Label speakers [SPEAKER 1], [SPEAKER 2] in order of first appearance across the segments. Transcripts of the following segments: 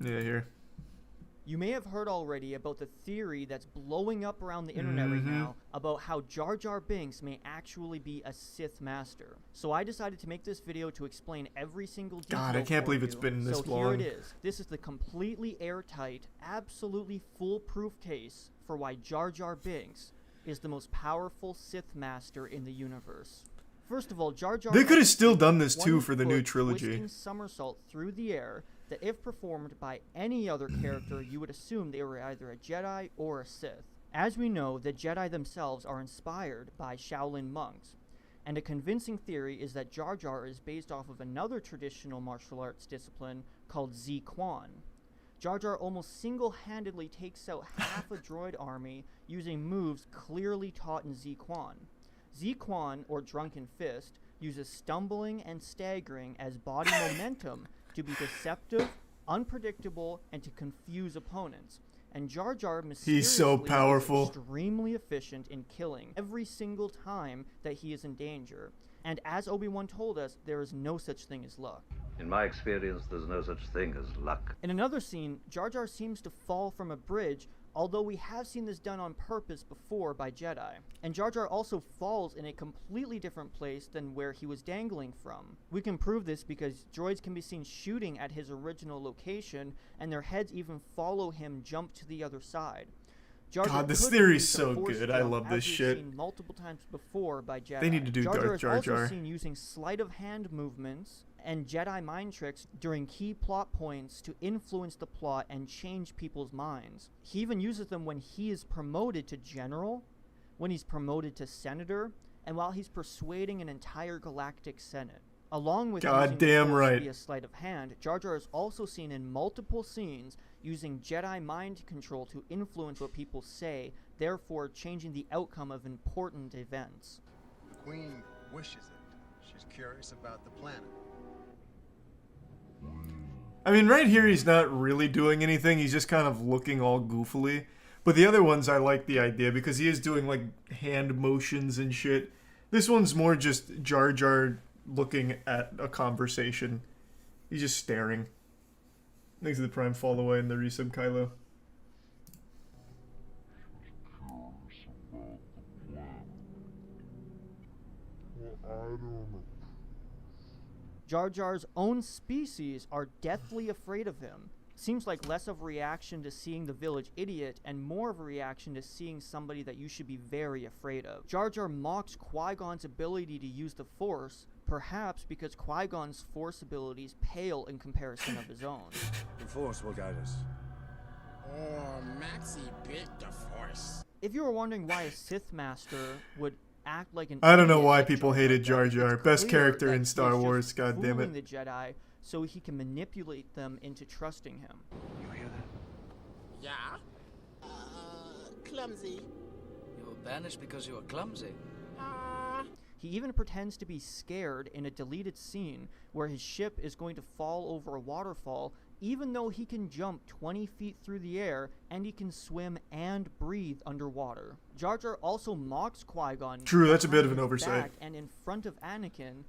[SPEAKER 1] Yeah, here.
[SPEAKER 2] You may have heard already about the theory that's blowing up around the internet right now about how Jar Jar Binks may actually be a Sith Master. So I decided to make this video to explain every single detail.
[SPEAKER 1] God, I can't believe it's been this long.
[SPEAKER 2] So here it is. This is the completely airtight, absolutely foolproof case for why Jar Jar Binks is the most powerful Sith Master in the universe. First of all, Jar Jar...
[SPEAKER 1] They could have still done this too for the new trilogy.
[SPEAKER 2] Twisting somersault through the air that if performed by any other character, you would assume they were either a Jedi or a Sith. As we know, the Jedi themselves are inspired by Shaolin monks, and a convincing theory is that Jar Jar is based off of another traditional martial arts discipline called Zi-Quan. Jar Jar almost single-handedly takes out half a droid army using moves clearly taught in Zi-Quan. Zi-Quan, or Drunken Fist, uses stumbling and staggering as body momentum to be deceptive, unpredictable, and to confuse opponents. And Jar Jar
[SPEAKER 1] He's so
[SPEAKER 2] mysteriously
[SPEAKER 1] powerful.
[SPEAKER 2] is extremely efficient in killing every single time that he is in danger. And as Obi-Wan told us, there is no such thing as luck.
[SPEAKER 3] In my experience, there's no such thing as luck.
[SPEAKER 2] In another scene, Jar Jar seems to fall from a bridge, although we have seen this done on purpose before by Jedi. And Jar Jar also falls in a completely different place than where he was dangling from. We can prove this because droids can be seen shooting at his original location, and their heads even follow him jump to the other side. Jar Jar
[SPEAKER 1] God, this
[SPEAKER 2] could
[SPEAKER 1] theory's
[SPEAKER 2] use a
[SPEAKER 1] so
[SPEAKER 2] force
[SPEAKER 1] good. I
[SPEAKER 2] jump,
[SPEAKER 1] love
[SPEAKER 2] as
[SPEAKER 1] this
[SPEAKER 2] we've
[SPEAKER 1] shit.
[SPEAKER 2] seen multiple times before by Jedi.
[SPEAKER 1] They need to do
[SPEAKER 2] Jar
[SPEAKER 1] Darth Jar
[SPEAKER 2] is also
[SPEAKER 1] Jar.
[SPEAKER 2] seen using sleight of hand movements and Jedi mind tricks during key plot points to influence the plot and change people's minds. He even uses them when he is promoted to general, when he's promoted to senator, and while he's persuading an entire galactic senate. Along with using the
[SPEAKER 1] Goddamn
[SPEAKER 2] Force
[SPEAKER 1] right.
[SPEAKER 2] via sleight of hand, Jar Jar is also seen in multiple scenes using Jedi mind control to influence what people say, therefore changing the outcome of important events.
[SPEAKER 4] The Queen wishes it. She's curious about the planet.
[SPEAKER 1] I mean, right here he's not really doing anything. He's just kind of looking all goofily. But the other ones I like the idea because he is doing like hand motions and shit. This one's more just Jar Jar looking at a conversation. He's just staring. Thanks to the Prime fall away and the resub Kylo.
[SPEAKER 2] Jar Jar's own species are deathly afraid of him. Seems like less of a reaction to seeing the village idiot and more of a reaction to seeing somebody that you should be very afraid of. Jar Jar mocks Qui-Gon's ability to use the Force, perhaps because Qui-Gon's Force abilities pale in comparison of his own.
[SPEAKER 5] The Force will guide us.
[SPEAKER 6] Oh, Maxie bit the Force.
[SPEAKER 2] If you were wondering why a Sith Master would act like an
[SPEAKER 1] I don't know
[SPEAKER 2] idiot
[SPEAKER 1] why
[SPEAKER 2] like
[SPEAKER 1] people hated Jar
[SPEAKER 2] Jar,
[SPEAKER 1] Jar.
[SPEAKER 2] it's
[SPEAKER 1] Best
[SPEAKER 2] clear
[SPEAKER 1] character
[SPEAKER 2] that
[SPEAKER 1] in
[SPEAKER 2] he's
[SPEAKER 1] Star
[SPEAKER 2] just
[SPEAKER 1] Wars, god damn
[SPEAKER 2] fooling
[SPEAKER 1] it.
[SPEAKER 2] the Jedi so he can manipulate them into trusting him.
[SPEAKER 5] You hear that?
[SPEAKER 6] Yeah? Clumsy.
[SPEAKER 7] You were banished because you were clumsy.
[SPEAKER 2] He even pretends to be scared in a deleted scene where his ship is going to fall over a waterfall, even though he can jump 20 feet through the air and he can swim and breathe underwater. Jar Jar also mocks Qui-Gon.
[SPEAKER 1] True, that's a bit of an
[SPEAKER 2] behind his
[SPEAKER 1] oversight.
[SPEAKER 2] back and in front of Anakin,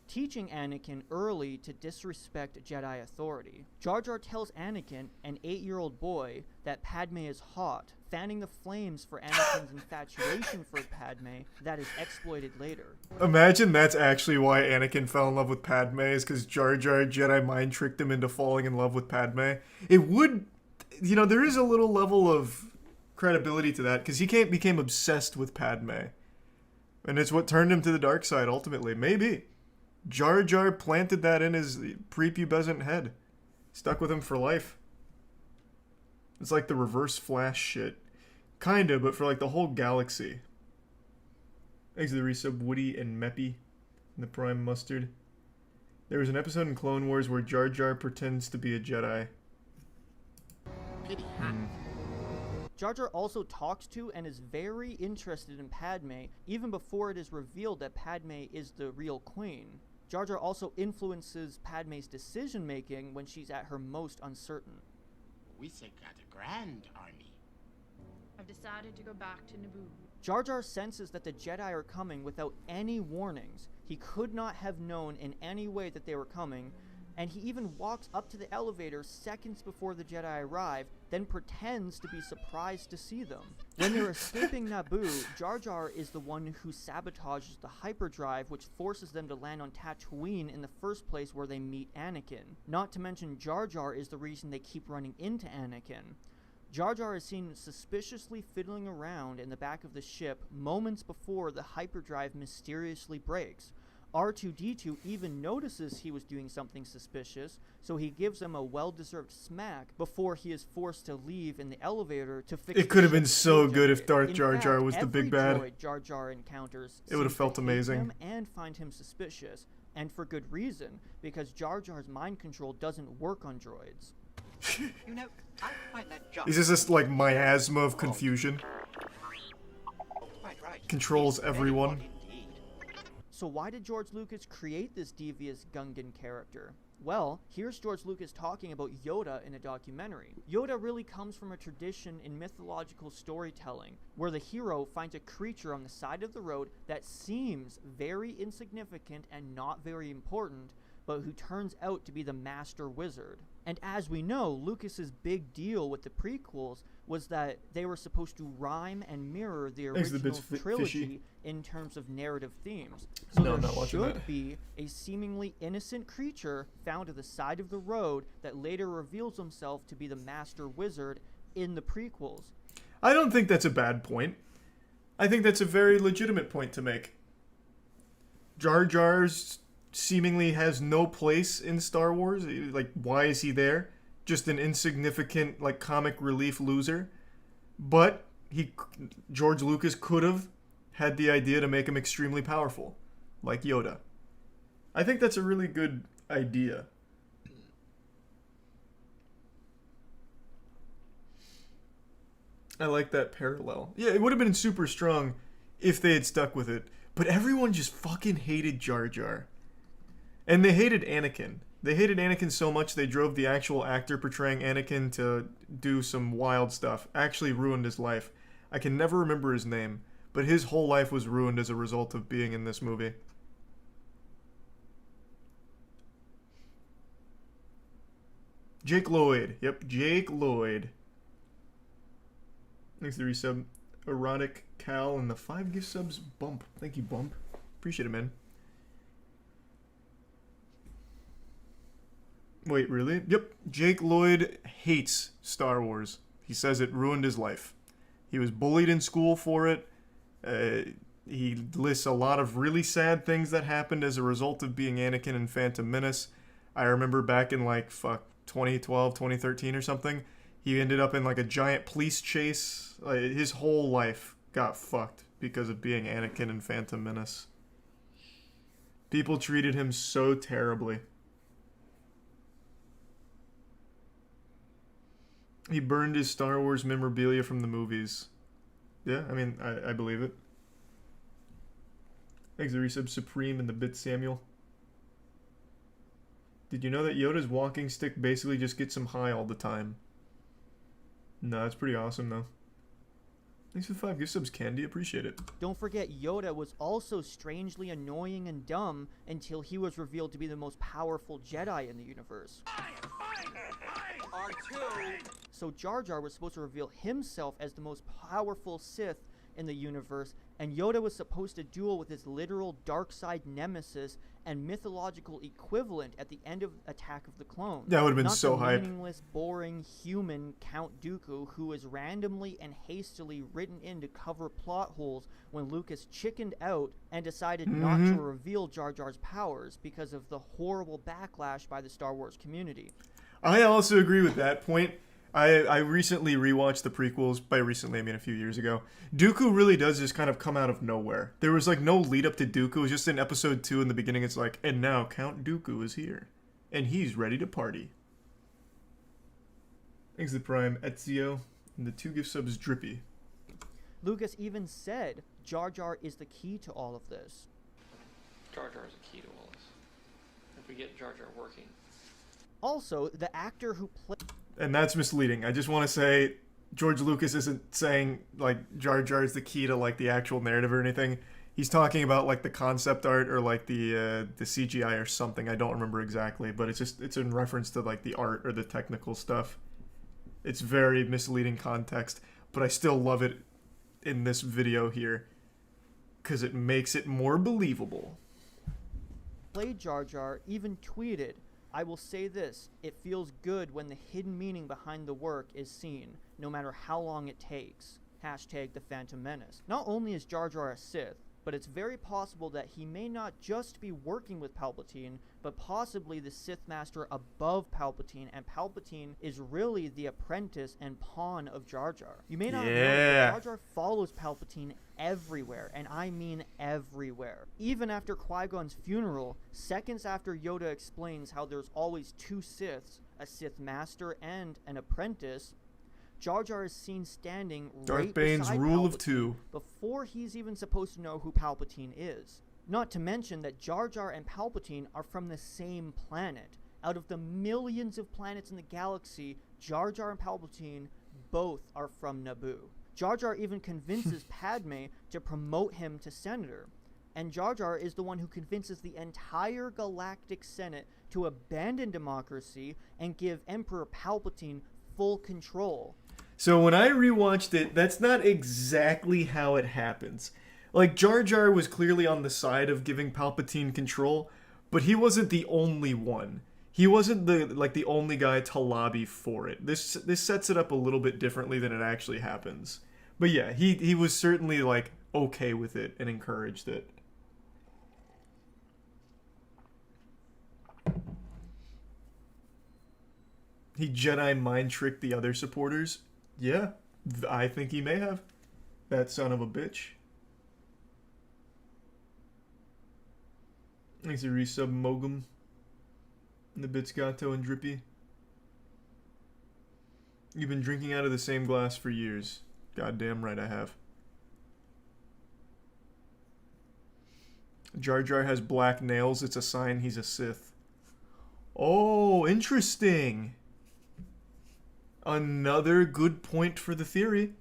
[SPEAKER 2] teaching Anakin early to disrespect Jedi authority. Jar Jar tells Anakin, an 8-year-old boy, that Padme is hot, fanning the flames for Anakin's infatuation for Padme that is exploited later.
[SPEAKER 1] Imagine that's actually why Anakin fell in love with Padme, is because Jar Jar Jedi mind tricked him into falling in love with Padme. It would, you know, there is a little level of credibility to that, because he became obsessed with Padme. And it's what turned him to the dark side, ultimately. Maybe. Jar Jar planted that in his prepubescent head. Stuck with him for life. It's like the reverse Flash shit. Kinda, but for like the whole galaxy. Thanks to the resub Woody and Meppy and the Prime Mustard. There was an episode in Clone Wars where Jar Jar pretends to be a Jedi.
[SPEAKER 6] Pity, huh?
[SPEAKER 2] Jar Jar also talks to and is very interested in Padme, even before it is revealed that Padme is the real queen. Jar Jar also influences Padme's decision-making when she's at her most uncertain.
[SPEAKER 6] We got a grand army.
[SPEAKER 8] I've decided to go back to Naboo.
[SPEAKER 2] Jar Jar senses that the Jedi are coming without any warnings. He could not have known in any way that they were coming, And he even walks up to the elevator seconds before the Jedi arrive, then pretends to be surprised to see them. When they're escaping Naboo, Jar Jar is the one who sabotages the hyperdrive, which forces them to land on Tatooine in the first place where they meet Anakin. Not to mention, Jar Jar is the reason they keep running into Anakin. Jar Jar is seen suspiciously fiddling around in the back of the ship moments before the hyperdrive mysteriously breaks. R2-D2 even notices he was doing something suspicious, so he gives him a well-deserved smack before he is forced to leave in the elevator to fix
[SPEAKER 1] It could have been so good if Darth Jar Jar was the big bad.
[SPEAKER 2] Droid Jar Jar encounters
[SPEAKER 1] it would have felt amazing.
[SPEAKER 2] him and find him suspicious, and for good reason, because Jar Jar's mind control doesn't work on droids.
[SPEAKER 9] You know, I find that job.
[SPEAKER 1] Is this like miasma of confusion?
[SPEAKER 9] Quite right.
[SPEAKER 1] Controls
[SPEAKER 9] It's very
[SPEAKER 1] everyone.
[SPEAKER 9] odd indeed.
[SPEAKER 2] So why did George Lucas create this devious Gungan character? Well, here's George Lucas talking about Yoda in a documentary. Yoda really comes from a tradition in mythological storytelling, where the hero finds a creature on the side of the road that seems very insignificant and not very important, but who turns out to be the master wizard. And as we know, Lucas's big deal with the prequels was that they were supposed to rhyme and mirror the original trilogy in terms of narrative themes. So
[SPEAKER 1] No, I'm not
[SPEAKER 2] there
[SPEAKER 1] watching
[SPEAKER 2] should
[SPEAKER 1] that.
[SPEAKER 2] be a seemingly innocent creature found at the side of the road that later reveals himself to be the master wizard in the prequels.
[SPEAKER 1] I don't think that's a bad point. I think that's a very legitimate point to make. Jar Jar's seemingly has no place in Star Wars. Like, why is he there? Just an insignificant, like, comic relief loser. But George Lucas could have had the idea to make him extremely powerful, like Yoda. I think that's a really good idea. I like that parallel. Yeah, it would have been super strong if they had stuck with it. But everyone just fucking hated Jar Jar. And they hated Anakin. They hated Anakin so much they drove the actual actor portraying Anakin to do some wild stuff. Actually ruined his life. I can never remember his name, but his whole life was ruined as a result of being in this movie. Jake Lloyd. Yep, Jake Lloyd. Thanks to the resub. Erotic Cal and the 5 gift subs. Bump. Thank you, Bump. Appreciate it, man. Wait, really? Yep. Jake Lloyd hates Star Wars. He says it ruined his life. He was bullied in school for it. He lists a lot of really sad things that happened as a result of being Anakin in Phantom Menace. I remember back in 2012, 2013 or something, he ended up in like a giant police chase. His whole life got fucked because of being Anakin in Phantom Menace. People treated him so terribly. He burned his Star Wars memorabilia from the movies. Yeah, I mean, I believe it. Thanks to resub Supreme and the Bit Samuel. Did you know that Yoda's walking stick basically just gets him high all the time? No, that's pretty awesome, though. Thanks for the 5 gift subs, Candy. Appreciate it.
[SPEAKER 2] Don't forget, Yoda was also strangely annoying and dumb until he was revealed to be the most powerful Jedi in the universe.
[SPEAKER 9] R2.
[SPEAKER 2] So Jar Jar was supposed to reveal himself as the most powerful Sith in the universe, and Yoda was supposed to duel with his literal dark side nemesis and mythological equivalent at the end of Attack of the Clones.
[SPEAKER 1] That would have been
[SPEAKER 2] Not
[SPEAKER 1] so
[SPEAKER 2] the
[SPEAKER 1] hype.
[SPEAKER 2] meaningless, boring human Count Dooku who was randomly and hastily written in to cover plot holes when Lucas chickened out and decided not to reveal Jar Jar's powers because of the horrible backlash by the Star Wars community.
[SPEAKER 1] I also agree with that point. I recently rewatched the prequels. By recently, I mean a few years ago. Dooku really does just kind of come out of nowhere. There was no lead up to Dooku. It was just in episode 2 in the beginning. It's like, and now Count Dooku is here. And he's ready to party. Thanks to Prime Ezio. And the 2 gift subs Drippy.
[SPEAKER 2] Lucas even said Jar Jar is the key to all of this.
[SPEAKER 10] Jar Jar is a key to all this. If we get Jar Jar working.
[SPEAKER 2] Also, the actor who played...
[SPEAKER 1] And that's misleading. I just want to say George Lucas isn't saying Jar Jar is the key to the actual narrative or anything. He's talking about like the concept art or like the CGI or something. I don't remember exactly, but it's in reference to like the art or the technical stuff. It's very misleading context, but I still love it in this video here because it makes it more believable.
[SPEAKER 2] Played Jar Jar even tweeted, "I will say this, it feels good when the hidden meaning behind the work is seen, no matter how long it takes. Hashtag the Phantom Menace." Not only is Jar Jar a Sith, but it's very possible that he may not just be working with Palpatine, but possibly the Sith Master above Palpatine, and Palpatine is really the apprentice and pawn of Jar Jar. You may not know, but Jar Jar follows Palpatine everywhere, and I mean everywhere. Even after Qui-Gon's funeral, seconds after Yoda explains how there's always two Siths, a Sith Master and an apprentice, Jar Jar is seen standing
[SPEAKER 1] Darth
[SPEAKER 2] right
[SPEAKER 1] Bane's
[SPEAKER 2] beside
[SPEAKER 1] rule of
[SPEAKER 2] Palpatine
[SPEAKER 1] two.
[SPEAKER 2] before he's even supposed to know who Palpatine is. Not to mention that Jar Jar and Palpatine are from the same planet. Out of the millions of planets in the galaxy, Jar Jar and Palpatine both are from Naboo. Jar Jar even convinces Padme to promote him to senator. And Jar Jar is the one who convinces the entire Galactic Senate to abandon democracy and give Emperor Palpatine full control.
[SPEAKER 1] So when I rewatched it, that's not exactly how it happens. Like, Jar Jar was clearly on the side of giving Palpatine control, but he wasn't the only one. He wasn't the only guy to lobby for it. This sets it up a little bit differently than it actually happens. But yeah, he was certainly like okay with it and encouraged it. He Jedi mind tricked the other supporters? Yeah, I think he may have. That son of a bitch. Thanks to resub Mogum. Nabitsgato and Drippy. You've been drinking out of the same glass for years. Goddamn right I have. Jar Jar has black nails. It's a sign he's a Sith. Oh, interesting. Another good point for the theory.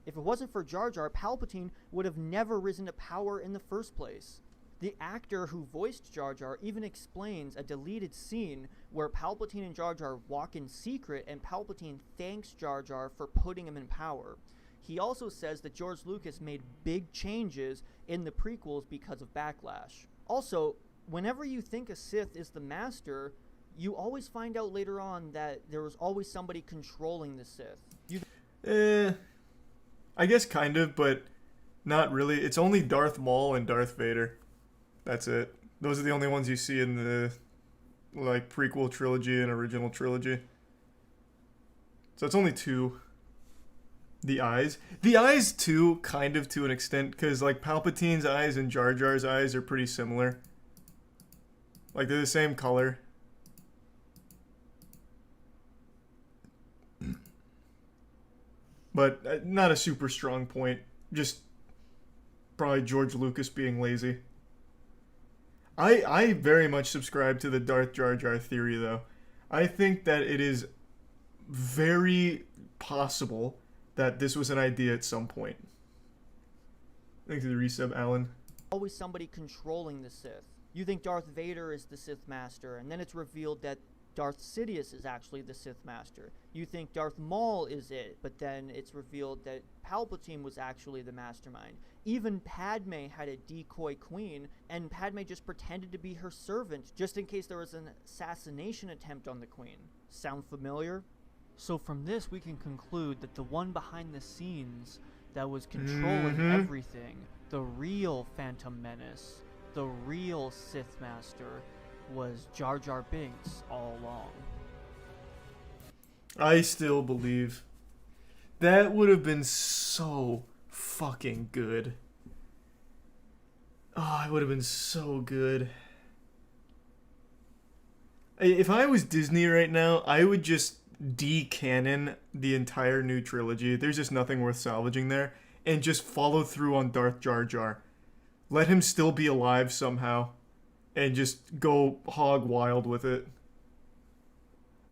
[SPEAKER 2] If it wasn't for Jar Jar, Palpatine would have never risen to power in the first place. The actor who voiced Jar Jar even explains a deleted scene where Palpatine and Jar Jar walk in secret and Palpatine thanks Jar Jar for putting him in power. He also says that George Lucas made big changes in the prequels because of Backlash. Also, whenever you think a Sith is the Master, you always find out later on that there was always somebody controlling the Sith.
[SPEAKER 1] I guess kind of, but not really. It's only Darth Maul and Darth Vader. That's it. Those are the only ones you see in the like prequel trilogy and original trilogy. So it's only two. The eyes too, kind of to an extent, because like Palpatine's eyes and Jar Jar's eyes are pretty similar. Like they're the same color. But not a super strong point. Just probably George Lucas being lazy. I very much subscribe to the Darth Jar Jar theory, though. I think that it is very possible that this was an idea at some point. Thanks to the resub, Alan.
[SPEAKER 2] Always somebody controlling the Sith. You think Darth Vader is the Sith Master, and then it's revealed that Darth Sidious is actually the Sith Master. You think Darth Maul is it, but then it's revealed that Palpatine was actually the mastermind. Even Padme had a decoy queen, and Padme just pretended to be her servant, just in case there was an assassination attempt on the queen. Sound familiar? So from this, we can conclude that the one behind the scenes that was controlling everything, the real Phantom Menace, the real Sith Master, was Jar Jar Binks all along.
[SPEAKER 1] I still believe. That would have been so fucking good. Oh, it would have been so good. If I was Disney right now, I would just de-canon the entire new trilogy. There's just nothing worth salvaging there. And just follow through on Darth Jar Jar. Let him still be alive somehow. And just go hog wild with it.